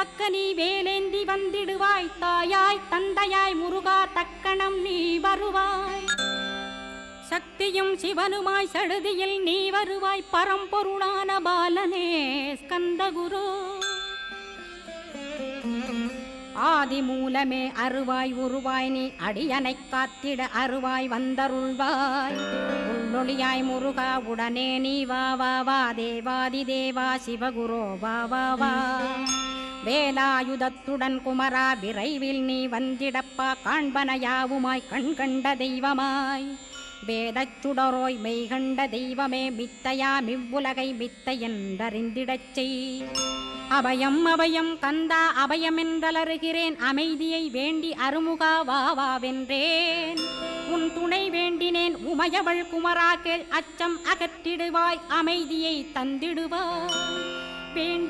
காக்க நீ வேலேந்தி வந்திடுவாய் தாயாய் தந்தையாய் முருகா தக்கணம் நீ வருவாய் சக்தியும் சிவனுமாய் சடுதியில் நீ வருவாய் பரம்பொருளான பாலனே ஸ்கந்தகுரு ஆதி மூலமே அருவாய் உருவாய் நீ அடியனை காத்திட அருவாய் வந்தருள்வாய் உள்ளொளியாய் முருகா உடனே நீ வா வா வா தேவாதி தேவா சிவகுரோ வா வா வா வேலாயுதத்துடன் குமரா விரைவில் நீ வந்திடப்பா காண்பன யாவுமாய் கண் கண்ட தெய்வமாய் வேதச் சுடரோய் மெய்கண்ட தெய்வமே மித்தையா மிவ்வுலகை மித்தை என்றறிந்திடச் செய் அபயம் அபயம் கந்தா அபயமென்றலறுகிறேன் அமைதியை வேண்டி அருமுகா வா வா வென்றேன் உன் துணை வேண்டினேன் உமையவள் குமரா கேள் அச்சம் அகற்றிடுவாய் அமைதியை தந்திடுவாய்